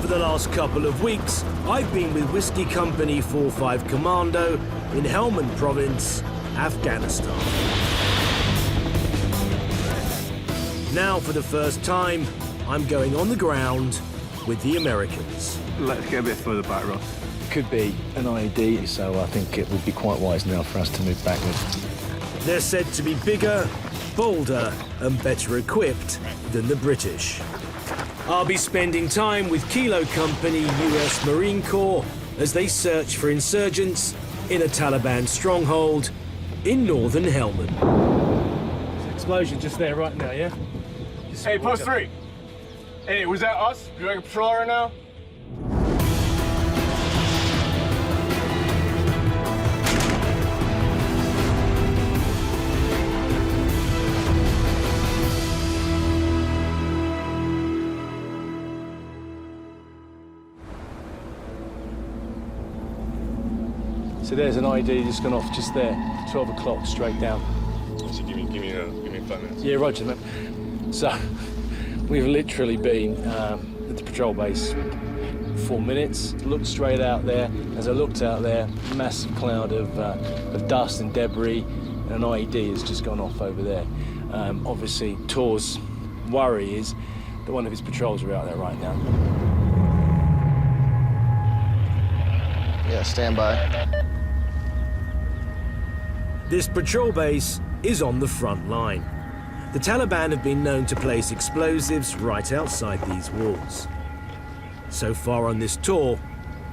For the last couple of weeks, I've been with Whiskey Company 45 Commando in Helmand province, Afghanistan. Now, for the first time, I'm going on the ground with the Americans. Let's get a bit further back, Ross. Could be an IED, so I think it would be quite wise now for us to move backwards. They're said to be bigger, bolder, and better equipped than the British. I'll be spending time with Kilo Company US Marine Corps as they search for insurgents in a Taliban stronghold in northern Helmand. Explosion just there right now, yeah? Hey, post 3. Hey, was that us? You like a patrol right now? So there's an ID just gone off just there, 12 o'clock, straight down. So give me 5 minutes. Yeah, roger, man. So we've literally been at the patrol base 4 minutes, looked straight out there. As I looked out there, massive cloud of dust and debris, and an IED has just gone off over there. Obviously, Tor's worry is that one of his patrols are out there right now. Yeah, stand by. This patrol base is on the front line. The Taliban have been known to place explosives right outside these walls. So far on this tour,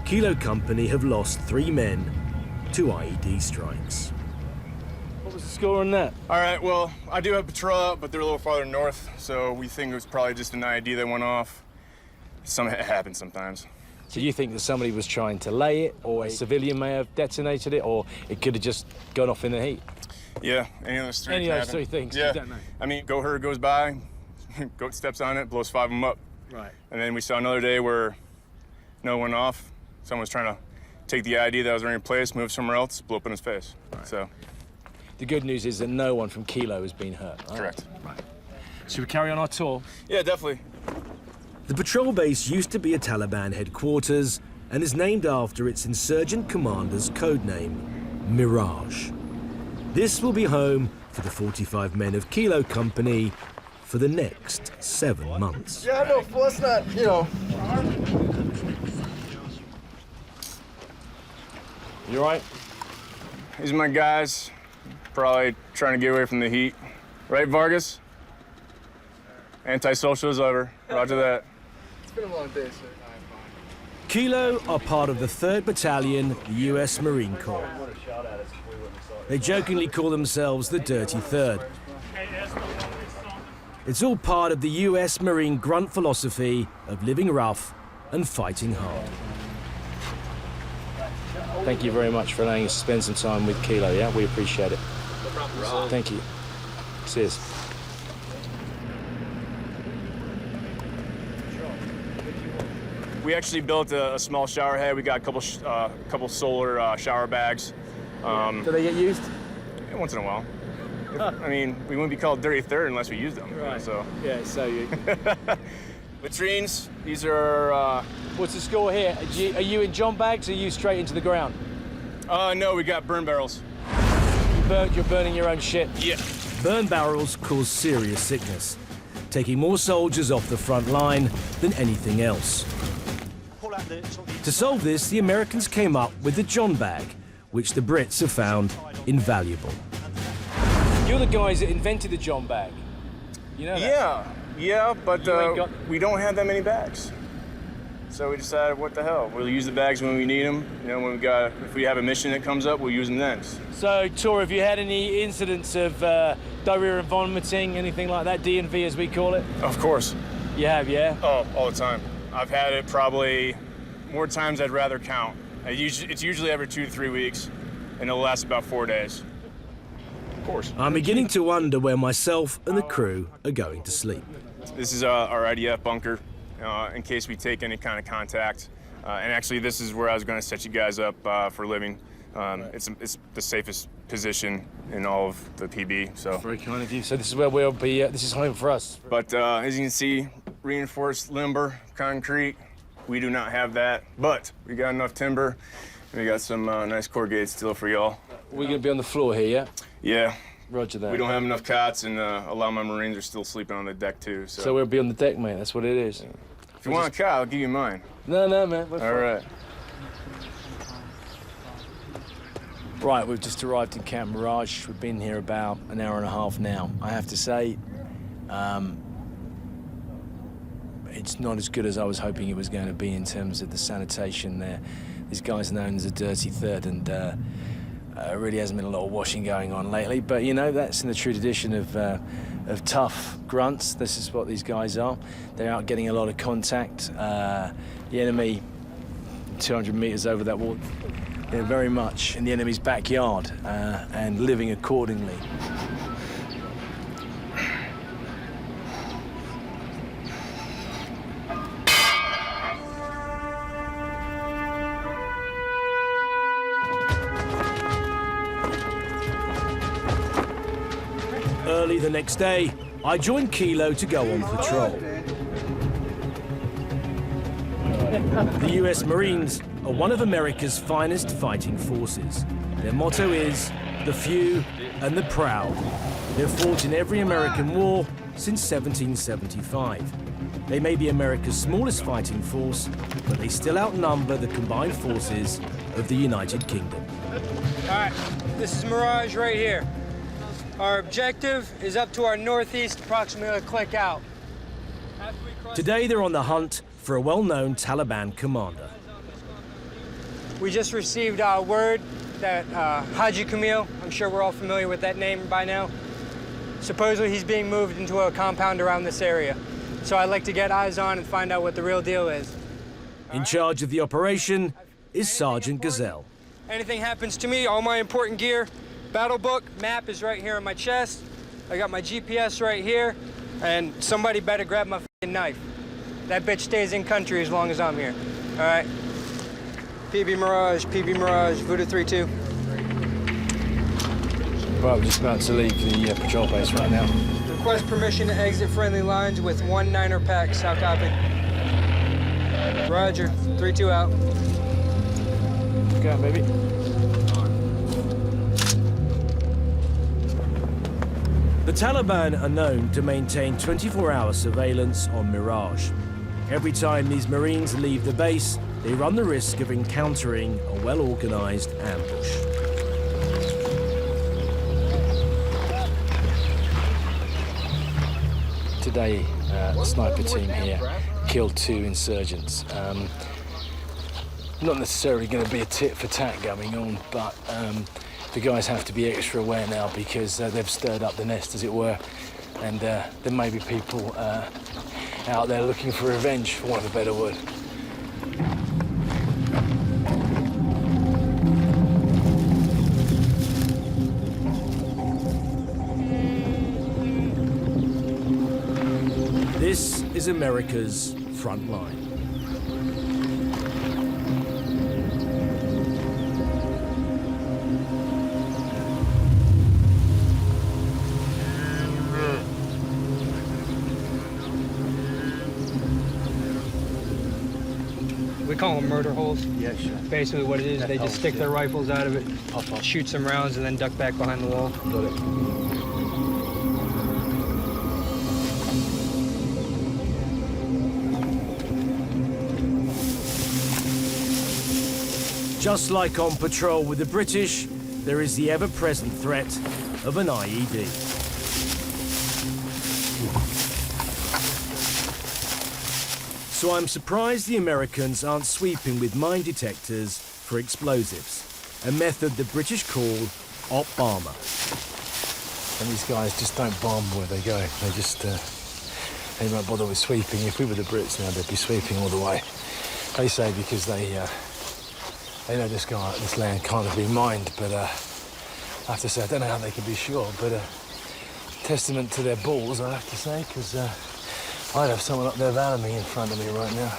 Kilo Company have lost 3 men to IED strikes. What was the score on that? All right, well, I do have patrol out, but they're a little farther north, so we think it was probably just an IED that went off. It happens sometimes. So you think that somebody was trying to lay it, or a civilian may have detonated it, or it could have just gone off in the heat? Yeah, any of those 3 Any can of those happen. 3 things, Yeah, you don't know. I mean, goat herder goes by, goat steps on it, blows 5 of them up. Right. And then we saw another day where no one went off. Someone was trying to take the ID that was already in place, move somewhere else, blow up in his face. Right. So. The good news is that no one from Kilo has been hurt. Right? Correct. Right. Should we carry on our tour? Yeah, definitely. The patrol base used to be a Taliban headquarters and is named after its insurgent commander's codename, Mirage. This will be home for the 45 men of Kilo Company for the next 7 months. Yeah, no, well, let's not, you know. You all right? These are my guys, probably trying to get away from the heat. Right, Vargas? Antisocial is over. Roger that. It's been a long day, sir. Kilo are part of the 3rd Battalion, the US Marine Corps. They jokingly call themselves the Dirty Third. It's all part of the US Marine grunt philosophy of living rough and fighting hard. Thank you very much for allowing us to spend some time with Kilo, yeah? We appreciate it. Thank you. Cheers. We actually built a small shower head. We got a couple solar shower bags. Do they get used? Once in a while. I mean, we wouldn't be called Dirty Third unless we used them. Right. So. Yeah, so you... Latrines, these are... What's the score here? Are you in John bags or are you straight into the ground? No, we got burn barrels. You're burning your own shit? Yeah. Burn barrels cause serious sickness, taking more soldiers off the front line than anything else. To solve this, the Americans came up with the John bag, which the Brits have found invaluable. You're the guys that invented the John bag. You know that? Yeah, but You ain't got- we don't have that many bags. So we decided, what the hell? We'll use the bags when we need them. You know, if we have a mission that comes up, we'll use them then. So, Tor, have you had any incidents of diarrhea and vomiting, anything like that, D&V as we call it? Of course. You have, yeah? Oh, all the time. I've had it probably more times I'd rather count. It's usually every 2 to 3 weeks, and it'll last about 4 days. Of course. I'm beginning to wonder where myself and the crew are going to sleep. This is our IDF bunker, in case we take any kind of contact. And actually, this is where I was going to set you guys up for living. It's the safest position in all of the PB. So Very kind of you. So this is where we'll be. This is home for us. But as you can see, reinforced limber, concrete, We do not have that, but we got enough timber. And we got some nice corrugated steel for y'all. We're going to be on the floor here, yeah? Yeah. Roger that. We don't have enough cots, and a lot of my Marines are still sleeping on the deck, too. So we'll be on the deck, mate. That's what it is. If you want a cot, I'll give you mine. No, man. We're fine. All right. Right, we've just arrived in Camp Mirage. We've been here about an hour and a half now. I have to say, it's not as good as I was hoping it was going to be in terms of the sanitation there. These guys are known as a dirty third, and really hasn't been a lot of washing going on lately. But, you know, that's in the true tradition of tough grunts. This is what these guys are. They're out getting a lot of contact. The enemy, 200 meters over that wall, they're very much in the enemy's backyard and living accordingly. Early the next day, I joined Kilo to go on patrol. The US Marines are one of America's finest fighting forces. Their motto is, the few and the proud. They've fought in every American war since 1775. They may be America's smallest fighting force, but they still outnumber the combined forces of the United Kingdom. All right, this is Mirage right here. Our objective is up to our northeast, approximately a click out. Today they're on the hunt for a well-known Taliban commander. We just received word that Haji Kamil, I'm sure we're all familiar with that name by now, supposedly he's being moved into a compound around this area. So I'd like to get eyes on and find out what the real deal is. In charge of the operation is Sergeant Gazelle. Anything happens to me, all my important gear, battle book, map is right here on my chest. I got my GPS right here, and somebody better grab my f***ing knife. That bitch stays in country as long as I'm here. All right? PB Mirage, Voodoo 3-2. Right, we're just about to leave the patrol base right now. Request permission to exit friendly lines with 1 9er pack. How copy? Roger. 3-2 out. Go on, baby. The Taliban are known to maintain 24-hour surveillance on Mirage. Every time these Marines leave the base, they run the risk of encountering a well-organized ambush. Today, the sniper team here killed 2 insurgents. Not necessarily going to be a tit for tat going on, but the guys have to be extra aware now because they've stirred up the nest, as it were, and there may be people out there looking for revenge, for want of a better word. This is America's front line. We call them murder holes. Yeah, sure. Basically what it is, they just stick their rifles out of it, shoot some rounds, and then duck back behind the wall. Got it. Just like on patrol with the British, there is the ever-present threat of an IED. So I'm surprised the Americans aren't sweeping with mine detectors for explosives, a method the British call op bomber. And these guys just don't bomb where they go. They just, they won't bother with sweeping. If we were the Brits now, they'd be sweeping all the way. They say because they know this land can't be mined, but I have to say, I don't know how they can be sure, but testament to their balls, I have to say, because I'd have someone up there valing me in front of me right now.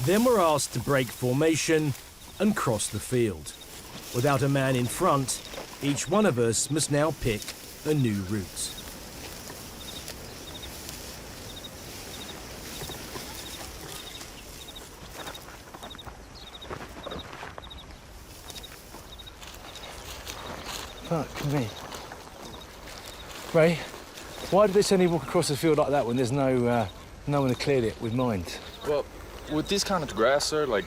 Then we're asked to break formation and cross the field. Without a man in front, each one of us must now pick a new route. Fuck me. Ray, why did they send you walk across the field like that when there's no one had cleared it with mines? Well, with this kind of grass, sir, like,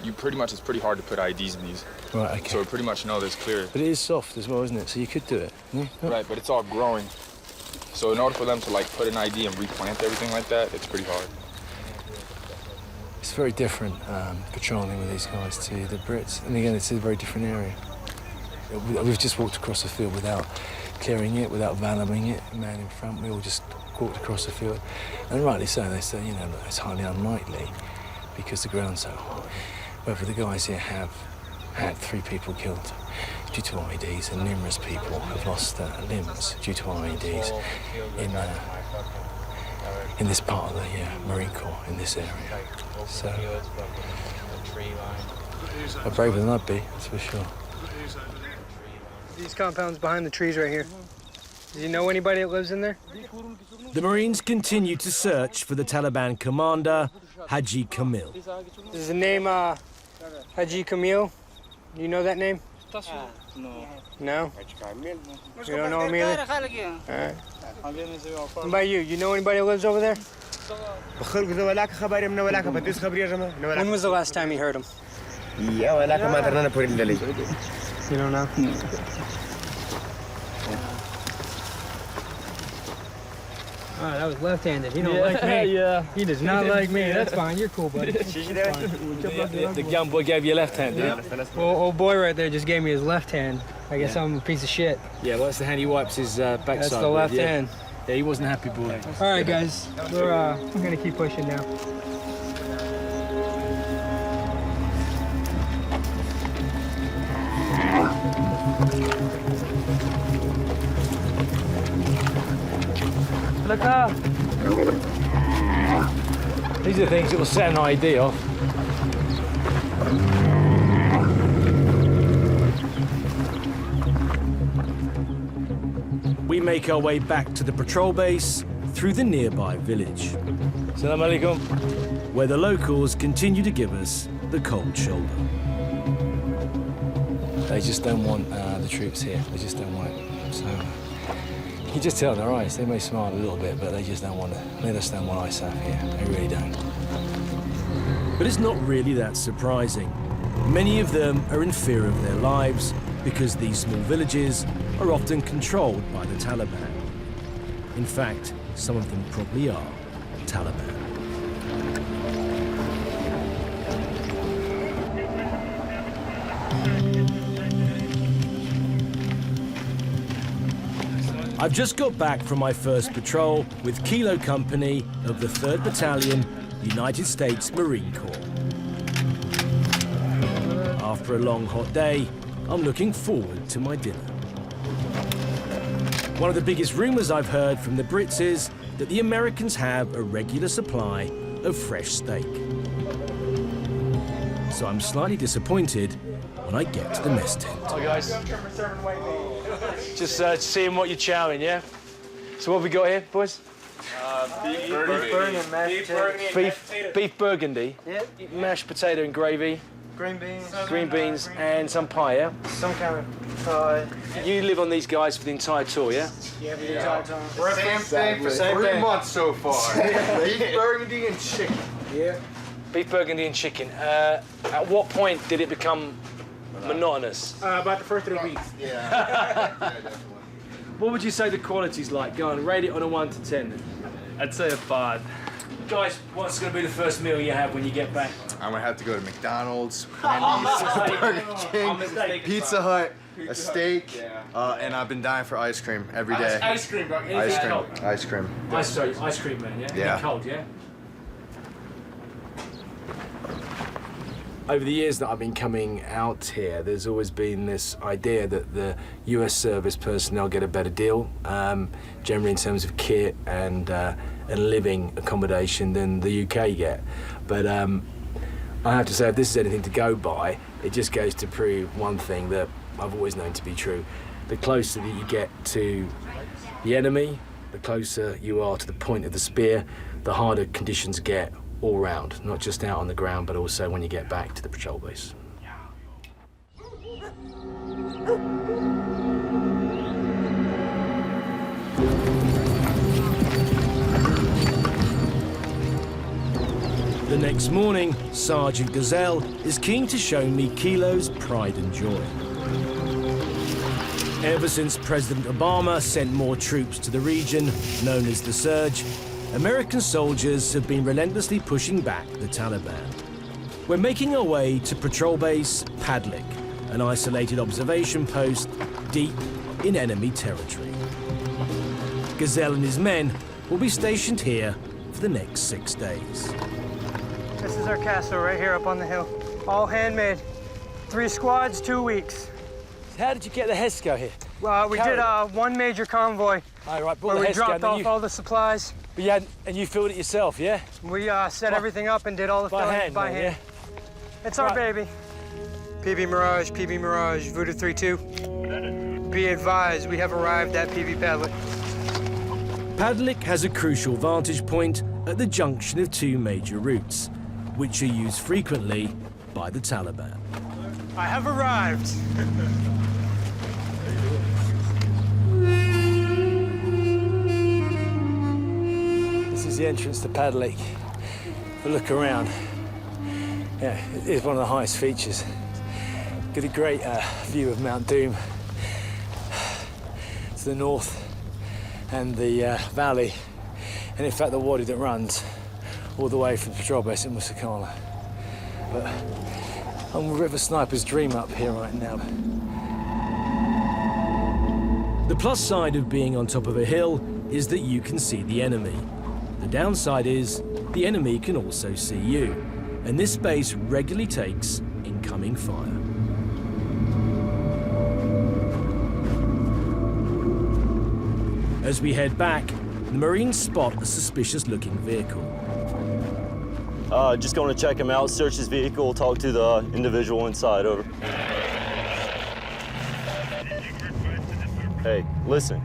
it's pretty hard to put IEDs in these. Right, okay. So we pretty much know this clear. But it is soft as well, isn't it? So you could do it. Yeah? Right, but it's all growing. So in order for them to, like, put an ID and replant everything like that, it's pretty hard. It's very different patrolling with these guys to the Brits. And again, it's a very different area. We've just walked across the field without clearing it, without valleying it, man in front. We all just walked across the field. And rightly so, they say, you know, it's highly unlikely because the ground's so high. However, the guys here have had 3 people killed due to IEDs, and numerous people have lost limbs due to IEDs in this part of the Marine Corps, in this area. So, I'm braver than I'd be, that's for sure. These compounds behind the trees right here. Do you know anybody that lives in there? The Marines continue to search for the Taliban commander, Haji Kamil. Is the name Haji Kamil? Do you know that name? No. No? You don't know him either? Alright. What about you? You know anybody that lives over there? When was the last time you heard him? You don't know? Oh, that was left-handed. He don't like me. Yeah. He does not like me. That's fine. You're cool, buddy. The young boy gave you a left hand, didn't he? Old boy right there just gave me his left hand. I guess I'm a piece of shit. Yeah, well, that's the hand he wipes his backside That's the left with, yeah. hand. Yeah, he wasn't a happy boy. All right, guys. We're gonna keep pushing now. Look up! These are the things that will set an ID off. We make our way back to the patrol base through the nearby village, Salam alaikum. where the locals continue to give us the cold shoulder. They just don't want the troops here. They just don't want it. So you can just tell in their eyes. They may smile a little bit, but they just don't want it. They just don't want ISAF here. They really don't. But it's not really that surprising. Many of them are in fear of their lives because these small villages are often controlled by the Taliban. In fact, some of them probably are Taliban. I've just got back from my first patrol with Kilo Company of the 3rd Battalion, United States Marine Corps. After a long hot day, I'm looking forward to my dinner. One of the biggest rumours I've heard from the Brits is that the Americans have a regular supply of fresh steak. So I'm slightly disappointed when I get to the mess tent. Hi guys. Just seeing what you're chowing, yeah? So what have we got here, boys? Beef burgundy. Yeah. Mashed potato and gravy. Green beans and some pie, yeah? Some kind of pie. You live on these guys for the entire tour, yeah? Yeah, for the entire time. Same thing for 3 months so far. Beef burgundy and chicken. Yeah. Beef burgundy and chicken. At what point did it become monotonous? About the first 3 weeks. Yeah, definitely. What would you say the quality's like? Go on, rate it on a 1 to 10. I'd say a 5. Guys, what's going to be the first meal you have when you get back? I'm gonna have to go to McDonald's, Wendy's, Burger King, Pizza Hut, a steak, and I've been dying for ice cream every day. Ice cream, bro. Ice cream, ice cream. Ice cream, man, yeah? Yeah. Cold, yeah? Over the years that I've been coming out here, there's always been this idea that the US service personnel get a better deal, generally in terms of kit and living accommodation than the UK get. But I have to say, if this is anything to go by, it just goes to prove one thing that I've always known to be true. The closer that you get to the enemy, the closer you are to the point of the spear, the harder conditions get all round, not just out on the ground, but also when you get back to the patrol base. next morning, Sergeant Gazelle is keen to show me Kilo's pride and joy. Ever since President Obama sent more troops to the region, known as the Surge, American soldiers have been relentlessly pushing back the Taliban. We're making our way to patrol base Padlik, an isolated observation post deep in enemy territory. Gazelle and his men will be stationed here for the next 6 days. This is our castle right here up on the hill. All handmade. 3 squads, 2 weeks. How did you get the HESCO here? We did one major convoy where we dropped off all the supplies. But and you filled it yourself, yeah? We set everything up and did all the filling by hand. Yeah? It's our baby. PB Mirage, Voodoo 3-2. Be advised, we have arrived at PB Padlik. Padlik has a crucial vantage point at the junction of 2 major routes, which are used frequently by the Taliban. I have arrived. This is the entrance to Padlik. A look around. Yeah, it is one of the highest features. Get a great view of Mount Doom to the north and the valley, and in fact the wadi that runs all the way from the patrol base in Musakala. But I'm a river sniper's dream up here right now. The plus side of being on top of a hill is that you can see the enemy. The downside is the enemy can also see you, and this base regularly takes incoming fire. As we head back, the Marines spot a suspicious-looking vehicle. Just going to check him out, search his vehicle, talk to the individual inside, over. Hey, listen.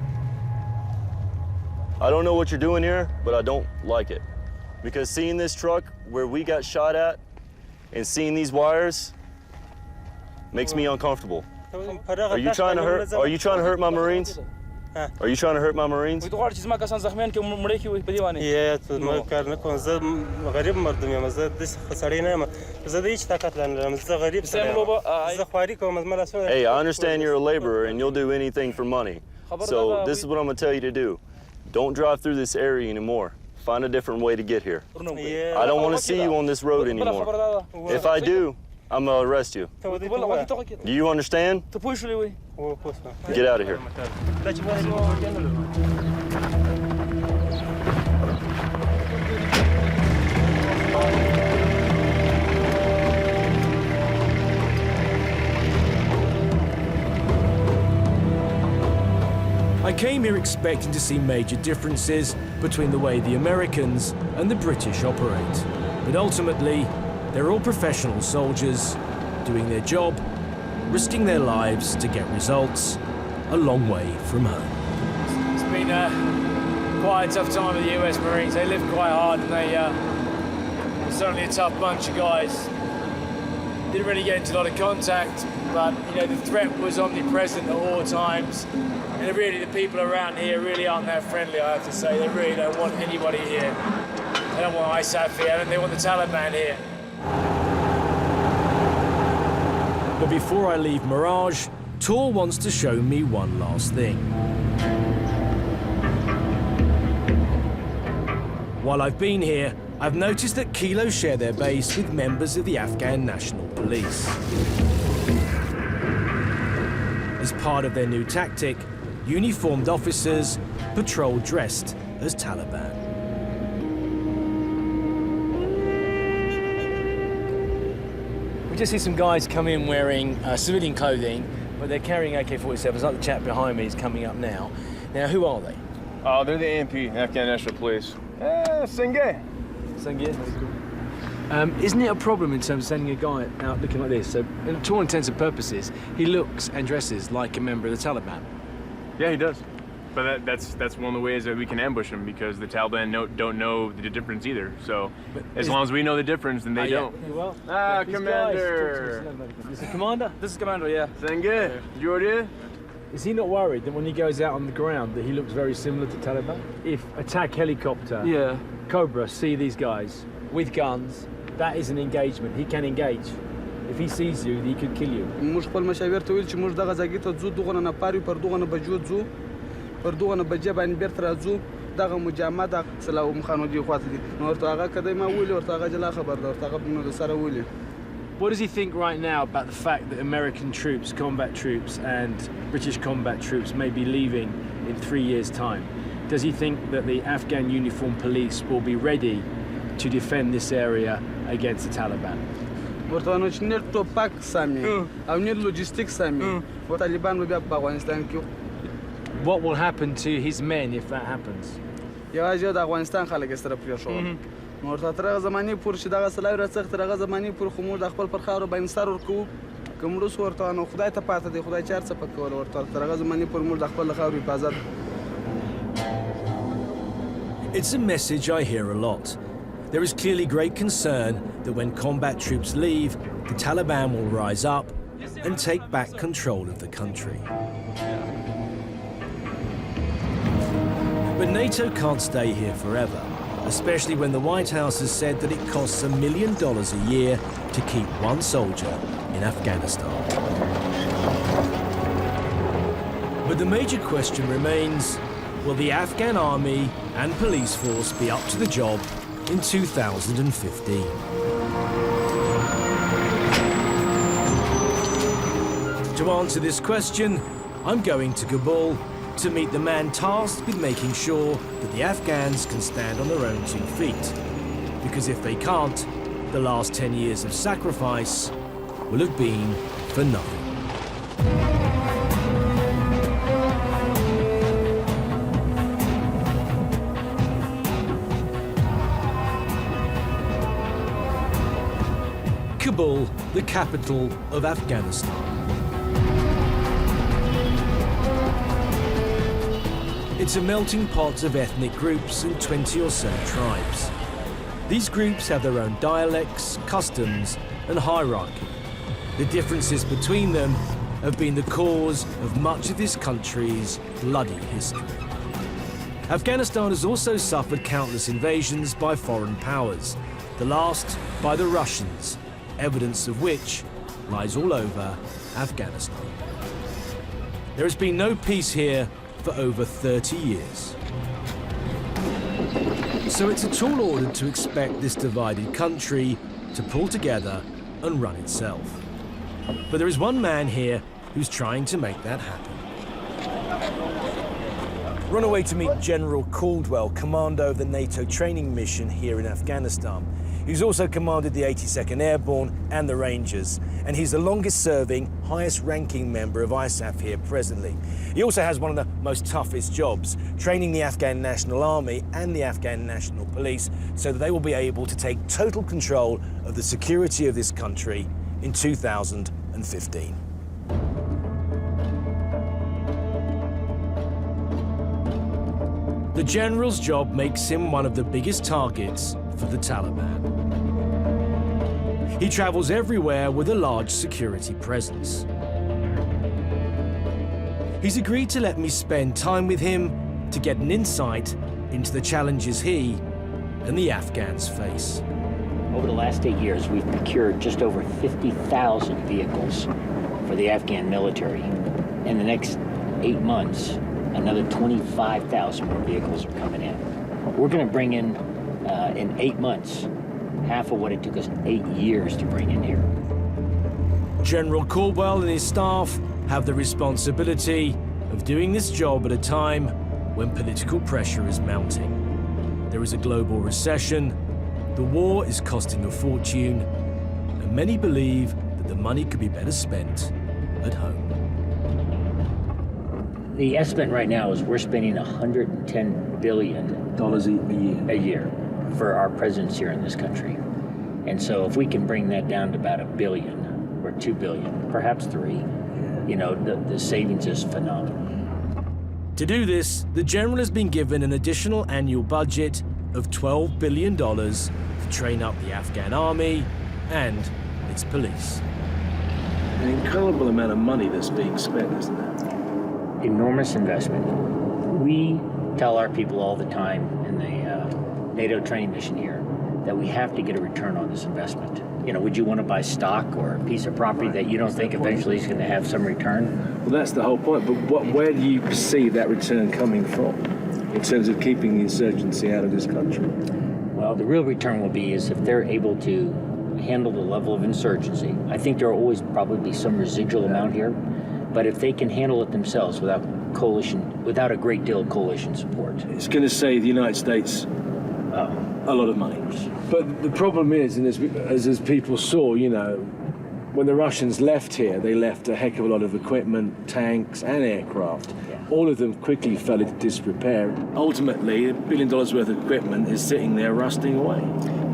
I don't know what you're doing here, but I don't like it. Because seeing this truck where we got shot at and seeing these wires makes me uncomfortable. Are you trying to hurt my Marines? Are you trying to hurt my Marines? Hey, I understand you're a laborer and you'll do anything for money. So this is what I'm going to tell you to do. Don't drive through this area anymore. Find a different way to get here. I don't want to see you on this road anymore. If I do, I'm going to arrest you. Do you understand? Get out of here. I came here expecting to see major differences between the way the Americans and the British operate. But ultimately, they're all professional soldiers doing their job, risking their lives to get results a long way from home. It's been quite a tough time with the US Marines. They live quite hard and they're certainly a tough bunch of guys. Didn't really get into a lot of contact, but you know, the threat was omnipresent at all times. And really, the people around here really aren't that friendly, I have to say. They really don't want anybody here. They don't want ISAF here, and they want the Taliban here. But before I leave Mirage, Tor wants to show me one last thing. While I've been here, I've noticed that Kilo share their base with members of the Afghan National Police. As part of their new tactic, uniformed officers patrol dressed as Taliban. We just see some guys come in wearing civilian clothing, but they're carrying AK-47s, like the chap behind me is coming up now. Now, who are they? They're the ANP, Afghan National Police. Sengay. Isn't it a problem in terms of sending a guy out looking like this? So, to all intents and purposes, he looks and dresses like a member of the Taliban. Yeah, he does. But that's one of the ways that we can ambush him, because the Taliban don't know the difference either. So as long as we know the difference, then they don't. Well, Commander. Is the commander? This is commander, yeah. Sengay, Jordi. Is he not worried that when he goes out on the ground that he looks very similar to Taliban? If attack helicopter, Cobra see these guys with guns, That is an engagement. He can engage. If he sees you, he could kill you. موږ خپل مشاور ته ویل چې موږ دغه ځای ته ځو دغه نه پاره پر دغه نه بجو ځو پر دغه نه بجې باندې بیرته راځو دغه مجامع د سلام خانو دی خواته دي نو ورته هغه کده ما ویل ورته هغه جلا خبر ده ورته هغه نو سره ویل. What does he think right now about the fact that American troops, combat troops, and British combat troops may be leaving in 3 years' time? Does he think that the Afghan uniformed police will be ready to defend this area against the Taliban? ورته نو چې نه ټوپک سامي او نه لوجستیک سامي و طالبان بیا په افغانستان کې. What will happen to his men if that happens? یوازې د افغانستان خلک سره پرې شو نو ورته تر هغه زماني پور چې دغه سلاوي راڅخه تر هغه زماني پور خو موږ د خپل پر خاور باندې سر ورکو کومړو ورته نو خدای ته پاته دی خدای چار څه پکول ورته تر هغه زماني پور موږ د خپل خاور حفاظت. It's a message I hear a lot. There is clearly great concern that when combat troops leave, the Taliban will rise up and take back control of the country. But NATO can't stay here forever, especially when the White House has said that it costs $1 million a year to keep one soldier in Afghanistan. But the major question remains, will the Afghan army and police force be up to the job in 2015? To answer this question, I'm going to Kabul to meet the man tasked with making sure that the Afghans can stand on their own 2 feet. Because if they can't, the last 10 years of sacrifice will have been for nothing. Kabul, the capital of Afghanistan. It's a melting pot of ethnic groups and 20 or so tribes. These groups have their own dialects, customs, and hierarchy. The differences between them have been the cause of much of this country's bloody history. Afghanistan has also suffered countless invasions by foreign powers, the last by the Russians, evidence of which lies all over Afghanistan. There has been no peace here for over 30 years. So it's a tall order to expect this divided country to pull together and run itself. But there is one man here who's trying to make that happen. Run away to meet General Caldwell, commando of the NATO training mission here in Afghanistan. He's also commanded the 82nd Airborne and the Rangers, and he's the longest-serving, highest-ranking member of ISAF here presently. He also has one of the most toughest jobs, training the Afghan National Army and the Afghan National Police so that they will be able to take total control of the security of this country in 2015. The general's job makes him one of the biggest targets for the Taliban. He travels everywhere with a large security presence. He's agreed to let me spend time with him to get an insight into the challenges he and the Afghans face. Over the last 8 years, we've procured just over 50,000 vehicles for the Afghan military. In the next 8 months, another 25,000 more vehicles are coming in. We're going to bring in 8 months, half of what it took us 8 years to bring in here. General Caldwell and his staff have the responsibility of doing this job at a time when political pressure is mounting. There is a global recession, the war is costing a fortune, and many believe that the money could be better spent at home. The estimate right now is we're spending $110 billion a year for our presence here in this country. And so if we can bring that down to about $1 billion or $2 billion, perhaps 3, you know, the savings is phenomenal. To do this, the general has been given an additional annual budget of $12 billion to train up the Afghan army and its police. An incredible amount of money that's being spent, isn't there? Enormous investment. We tell our people all the time in the NATO training mission here that we have to get a return on this investment. You know, would you want to buy stock or a piece of property that you don't think eventually is going to have some return? Well, that's the whole point. But where do you perceive that return coming from in terms of keeping the insurgency out of this country? Well, the real return will be is if they're able to handle the level of insurgency. I think there will always probably be some residual amount here, but if they can handle it themselves without a great deal of coalition support. It's going to save the United States a lot of money. But the problem is, and as people saw, you know, when the Russians left here, they left a heck of a lot of equipment, tanks and aircraft. Yeah. All of them quickly fell into disrepair. Ultimately, $1 billion worth of equipment is sitting there rusting away.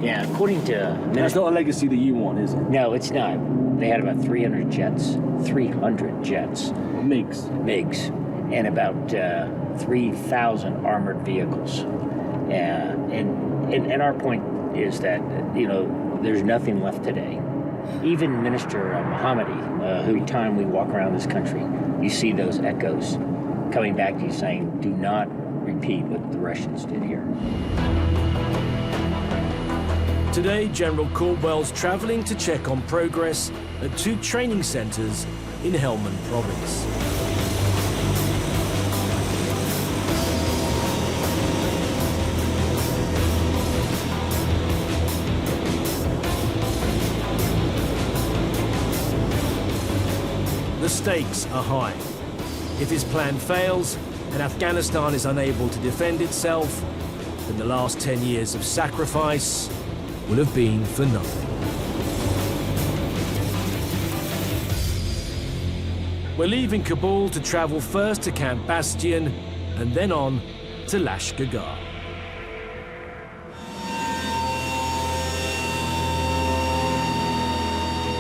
Yeah, according to... That's not a legacy that you want, is it? No, it's not. They had about 300 jets. 300 jets. MiGs. And about 3,000 armored vehicles. And our point is that, you know, there's nothing left today. Even Minister Mohammadi, who time we walk around this country, you see those echoes coming back to you saying, do not repeat what the Russians did here. Today, General Caldwell's traveling to check on progress at 2 training centers in Helmand province. The stakes are high. If his plan fails and Afghanistan is unable to defend itself, then the last 10 years of sacrifice will have been for nothing. We're leaving Kabul to travel first to Camp Bastion and then on to Lashkar.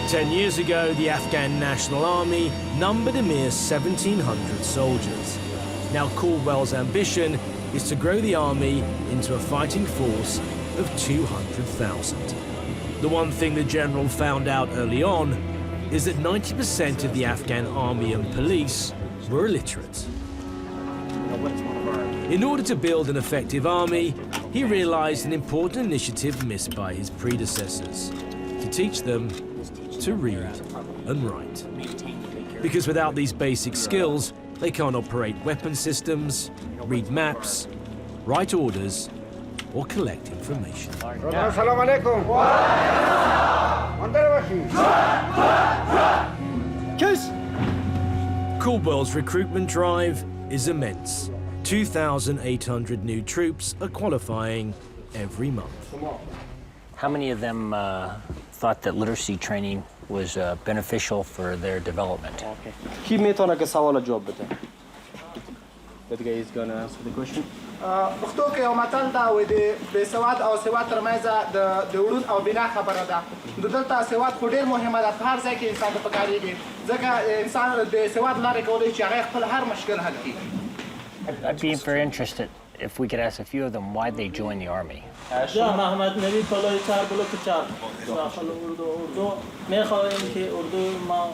10 years ago, the Afghan National Army numbered a mere 1,700 soldiers. Now Caldwell's ambition is to grow the army into a fighting force of 200,000. The one thing the general found out early on is that 90% of the Afghan army and police were illiterate. In order to build an effective army, he realized an important initiative missed by his predecessors: to teach them to read and write. Because without these basic skills, they can't operate weapon systems, read maps, write orders, or collect information. Caldwell's recruitment drive is immense. 2,800 new troops are qualifying every month. How many of them thought that literacy training was beneficial for their development? کی میتونه که سوال جواب بده؟ The guy is gonna answer the question. پښتو کې یو متل دا وایي د بېسواد او سواد ترمنځ د وړون او بنا خبره ده. د دلته سواد خو ډېر مهمه ده، په هر ځای کې انسان ته پکارېږي، ځکه انسان د سواد لارې کولی چې هغه خپل هر مشکل حل کړي. I'd be very interested if we could ask a few of them why they joined the army. محمد نبی پلوی 4 بلوک 4 داخل اردو میخواهیم که اردو ما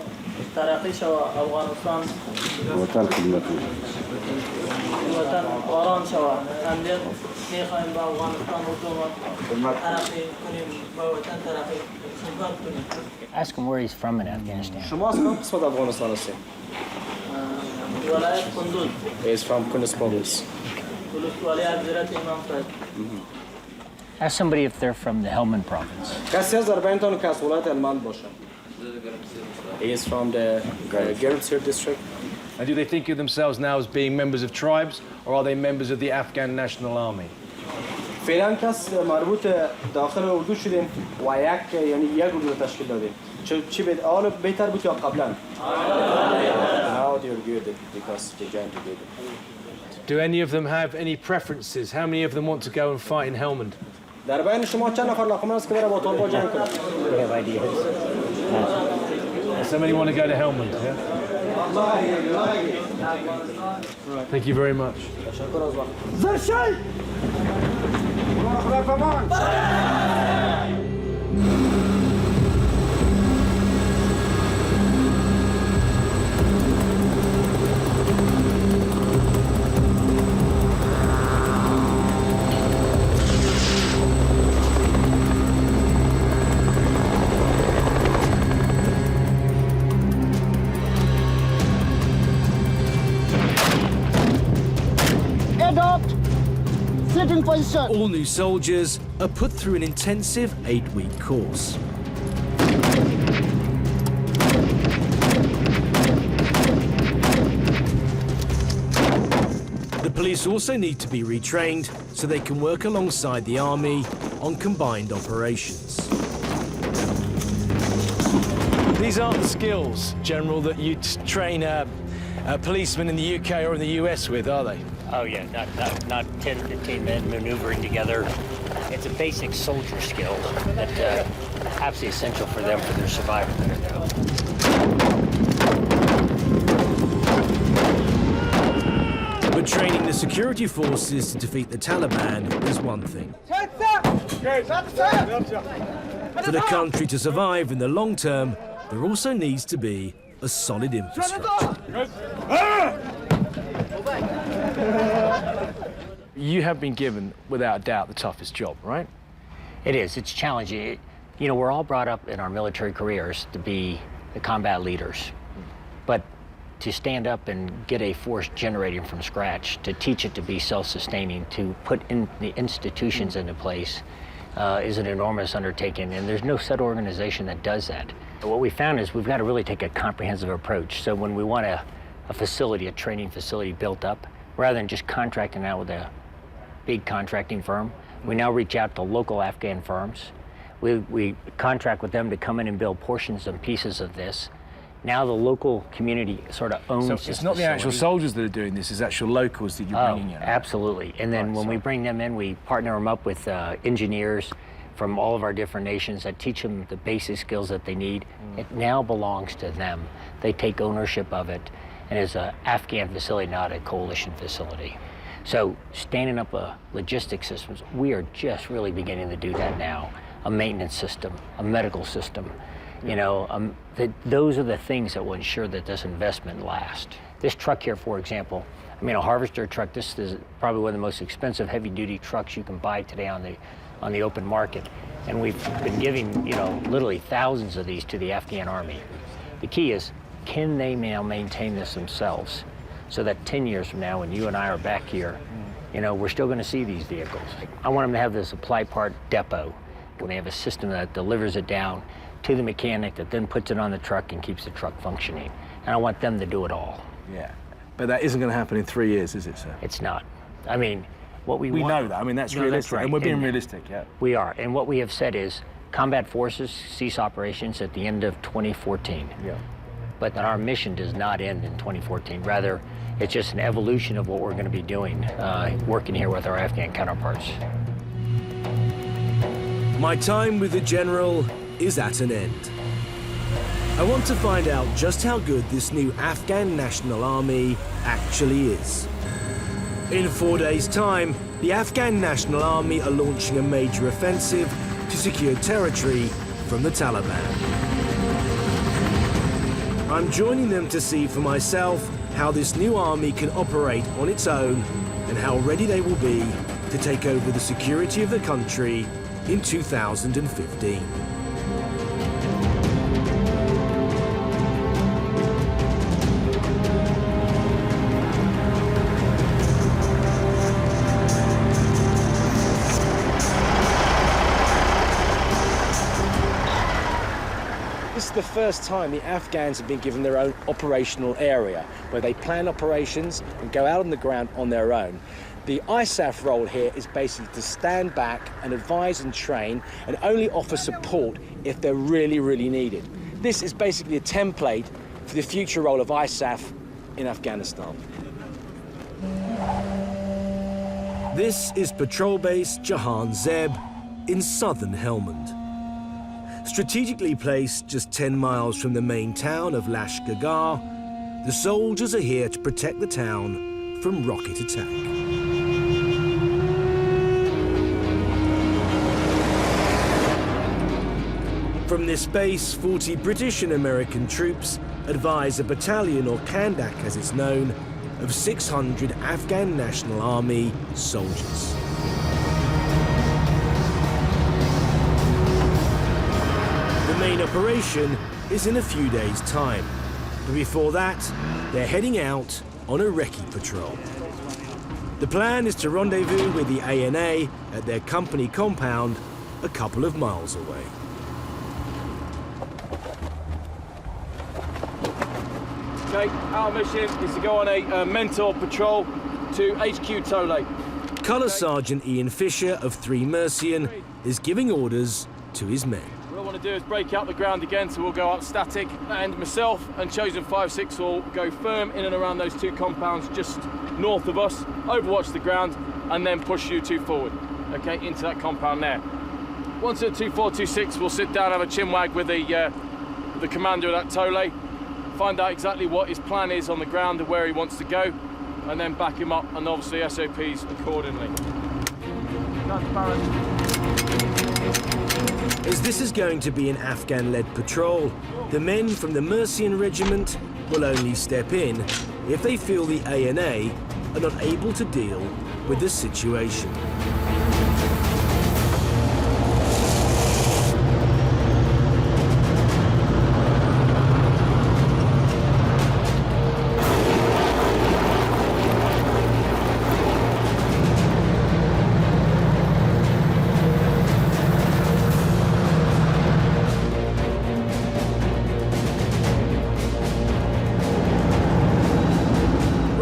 ترقی شود، افغانستان وطن آرام شود. همدیگر میخواهیم با افغانستان اردو ما ترقی کنیم، با وطن ترقی کنیم. Ask him where he's from in Afghanistan. شما از کدام قسمت افغانستان هستید؟ ولایت کندوز. He is from Kunduz province. ولایت حضرت امام صاحب. Ask somebody if they're from the Helmand province. کسی از اربعینتون که از ولایت هلمند باشه. He is from the Germsir district. And do they think of themselves now as being members of tribes, or are they members of the Afghan National Army? فعلا کس مربوط داخل اردو شدیم و یک اردو تشکیل دادیم. چی حالا بهتر بود یا قبلا؟ Now they're good because they joined together. Do any of them have any preferences? How many of them want to go and fight in Helmand? در بین شما چند نفر علاقه‌مند است که بره با طالبان جنگ کنه؟ We have ideas. So many want to go to Helmand, yeah? Thank you very much. تشکر از وقت. زرشی! خدا فرمان! Sitting position. All new soldiers are put through an intensive 8-week course. The police also need to be retrained so they can work alongside the army on combined operations. These aren't the skills, General, that you train policemen in the UK or in the US with, are they? Oh yeah, not 10, 15 men maneuvering together. It's a basic soldier skill that absolutely essential for them for their survival. But training the security forces to defeat the Taliban is one thing. For the country to survive in the long term, there also needs to be a solid infrastructure. You have been given, without doubt, the toughest job, right? It is. It's challenging. You know, we're all brought up in our military careers to be the combat leaders. But to stand up and get a force generating from scratch, to teach it to be self-sustaining, to put in the institutions into place is an enormous undertaking, and there's no set organization that does that. What we found is we've got to really take a comprehensive approach. So when we want a facility, a training facility built up, rather than just contracting out with a big contracting firm, we now reach out to local Afghan firms. We contract with them to come in and build portions and pieces of this. Now the local community sort of owns this. So it's not the actual soldiers that are doing this, it's actual locals that you're bringing in. Absolutely. And then when we bring them in, we partner them up with engineers from all of our different nations that teach them the basic skills that they need. It now belongs to them. They take ownership of it, and it's an Afghan facility, not a coalition facility. So standing up a logistics systems, we are just really beginning to do that now. A maintenance system, a medical system. You know, those are the things that will ensure that this investment lasts. This truck here, for example, I mean, a harvester truck, this is probably one of the most expensive heavy-duty trucks you can buy today on the open market. And we've been giving, you know, literally thousands of these to the Afghan army. The key is, can they now maintain this themselves so that 10 years from now, when you and I are back here, you know, we're still going to see these vehicles. I want them to have the supply part depot when they have a system that delivers it down to the mechanic that then puts it on the truck and keeps the truck functioning. And I want them to do it all. Yeah, but that isn't going to happen in 3 years, is it, sir? It's not. I mean, what we want... We know that. I mean, that's realistic. That's right. And we're being realistic, yeah. We are. And what we have said is combat forces cease operations at the end of 2014. Yeah. But that our mission does not end in 2014. Rather, it's just an evolution of what we're going to be doing, working here with our Afghan counterparts. My time with the General is at an end. I want to find out just how good this new Afghan National Army actually is. In 4 days' time, the Afghan National Army are launching a major offensive to secure territory from the Taliban. I'm joining them to see for myself how this new army can operate on its own and how ready they will be to take over the security of the country in 2015. This is the first time the Afghans have been given their own operational area, where they plan operations and go out on the ground on their own. The ISAF role here is basically to stand back and advise and train and only offer support if they're really, really needed. This is basically a template for the future role of ISAF in Afghanistan. This is Patrol Base Jahan Zeb in southern Helmand. Strategically placed just 10 miles from the main town of Lashkargah, the soldiers are here to protect the town from rocket attack. From this base, 40 British and American troops advise a battalion, or Kandak as it's known, of 600 Afghan National Army soldiers. The main operation is in a few days' time, but before that, they're heading out on a recce patrol. The plan is to rendezvous with the ANA at their company compound a couple of miles away. Okay, our mission is to go on a mentor patrol to HQ Tole. Colour Sergeant Ian Fisher of 3 Mercian is giving orders to his men. What I want to do is break out the ground again, so we'll go out static, and myself and Chosen 5-6 will go firm in and around those 2 compounds just north of us, overwatch the ground, and then push you 2 forward, okay, into that compound there. Once at 2426, we'll sit down, have a chinwag with the commander of that Tole, find out exactly what his plan is on the ground and where he wants to go, and then back him up, and obviously SOPs accordingly. As this is going to be an Afghan-led patrol, the men from the Mercian Regiment will only step in if they feel the ANA are not able to deal with the situation.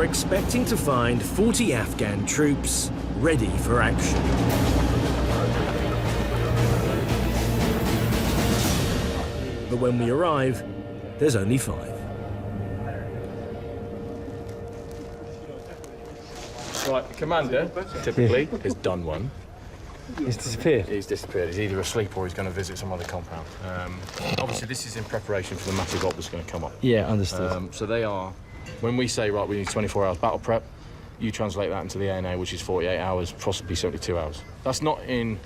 Expecting to find 40 Afghan troops ready for action. But when we arrive, there's only 5. Right, the commander, typically, has done one. He's disappeared? He's disappeared. He's either asleep or he's going to visit some other compound. Obviously, this is in preparation for the massive op that's going to come up. Yeah, understood. So they are... When we say, right, we need 24 hours battle prep, you translate that into the ANA, which is 48 hours, possibly 72 hours. That's not in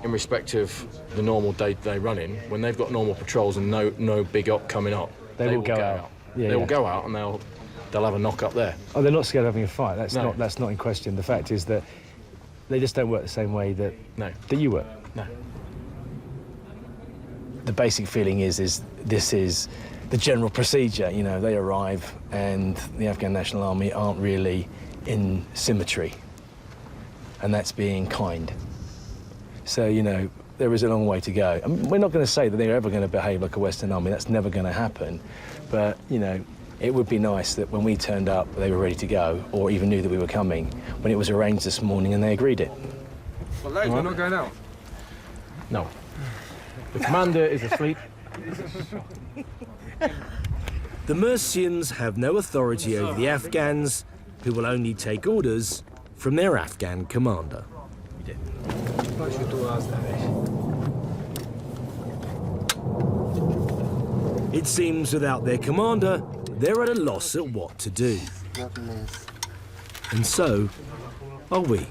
respect of the normal day-to-day running. When they've got normal patrols and no big op coming up, they will go out. Yeah, they will go out and they'll have a knock up there. Oh, they're not scared of having a fight. That's No. that's not in question. The fact is that they just don't work the same way that you work. No. The basic feeling is this is the general procedure. You know, they arrive and the Afghan National Army aren't really in symmetry, and that's being kind. So, you know, there is a long way to go. I mean, we're not going to say that they're ever going to behave like a Western army. That's never going to happen. But, you know, it would be nice that when we turned up, they were ready to go, or even knew that we were coming, when it was arranged this morning and they agreed it. Well, lads, we're not going out. No. The commander is asleep. The Mercians have no authority over the Afghans, who will only take orders from their Afghan commander. It seems without their commander, they're at a loss at what to do. And so are we.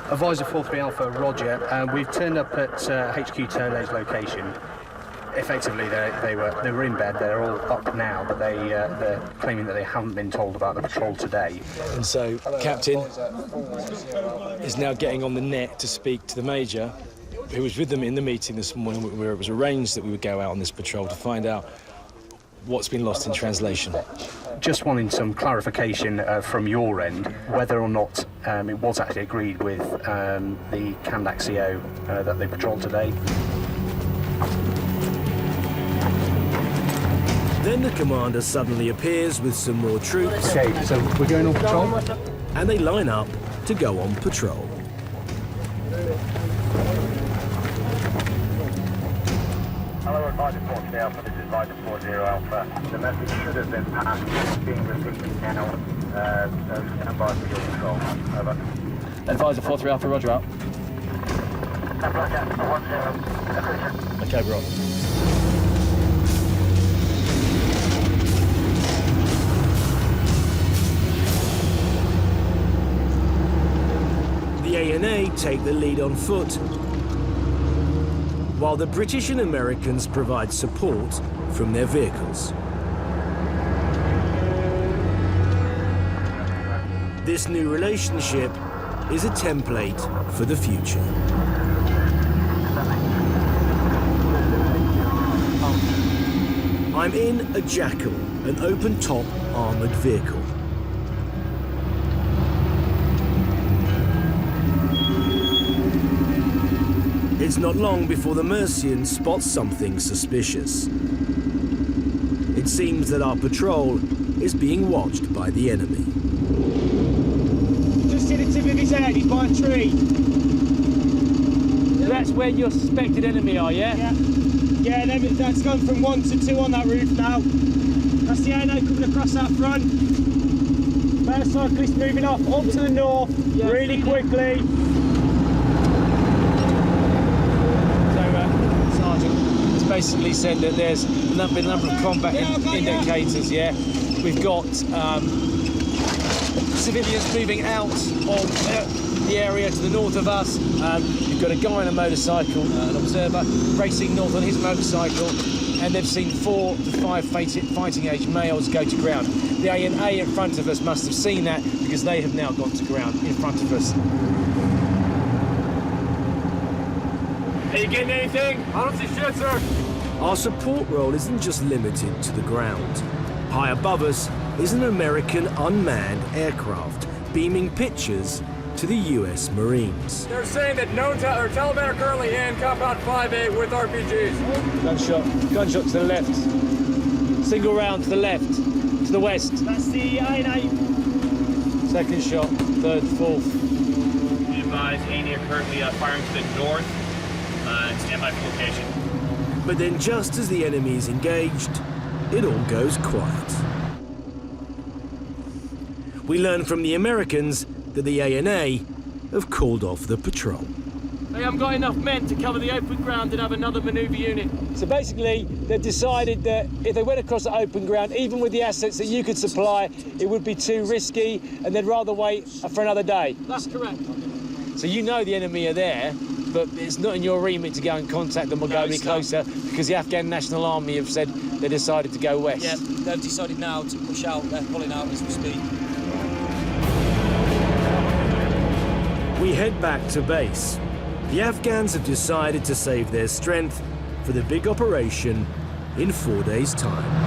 Advisor 43 Alpha, Roger. We've turned up at HQ Tole's location. Effectively, they were in bed. They're all up now, but they're claiming that they haven't been told about the patrol today. And so, Captain is now getting on the net to speak to the Major, who was with them in the meeting this morning, where it was arranged that we would go out on this patrol to find out what's been lost in translation. Just wanting some clarification from your end, whether or not it was actually agreed with the Kandak CO that they patrolled today. Then the commander suddenly appears with some more troops. Okay, so we're going on patrol? And they line up to go on patrol. Hello, Advisor 40 Alpha, this is Advisor 40 Alpha. The message should have been passed, being repeated now. So stand by for your control. Over. Advisor 43 Alpha, Roger out. Roger, 10. Okay, bro. The ANA take the lead on foot, while the British and Americans provide support from their vehicles. This new relationship is a template for the future. I'm in a Jackal, an open-top armoured vehicle. It's not long before the Mercians spot something suspicious. It seems that our patrol is being watched by the enemy. Just see the tip of his head, he's by a tree. So that's where your suspected enemy are, yeah? Yeah, that's gone from 1 to 2 on that roof now. That's the ANA coming across that front. Motorcyclist moving off up to the north really quickly. Sergeant, it's basically said that there's been a number of combat indicators, yeah? We've got civilians moving out of the area to the north of us. You've got a guy on a motorcycle, an observer, racing north on his motorcycle, and they've seen 4 to 5 fighting-age males go to ground. The ANA in front of us must have seen that because they have now gone to ground in front of us. Are you getting anything? I don't see shit, sir. Our support role isn't just limited to the ground. High above us is an American unmanned aircraft beaming pictures to the US Marines. They're saying that Taliban are currently in compound 5A with RPGs. Gunshot to the left. Single round to the left, to the west. That's the ANA. Second shot, third, fourth. Be advised, ANA are currently firing to the north. Stand by for location. But then just as the enemy is engaged, it all goes quiet. We learn from the Americans that the ANA have called off the patrol. They haven't got enough men to cover the open ground and have another manoeuvre unit. So basically, they've decided that if they went across the open ground, even with the assets that you could supply, it would be too risky, and they'd rather wait for another day. That's correct. So you know the enemy are there, but it's not in your remit to go and contact them or go any closer, because the Afghan National Army have said they decided to go west. Yeah, they've decided now to push out. They're pulling out as we speak. We head back to base. The Afghans have decided to save their strength for the big operation in 4 days' time.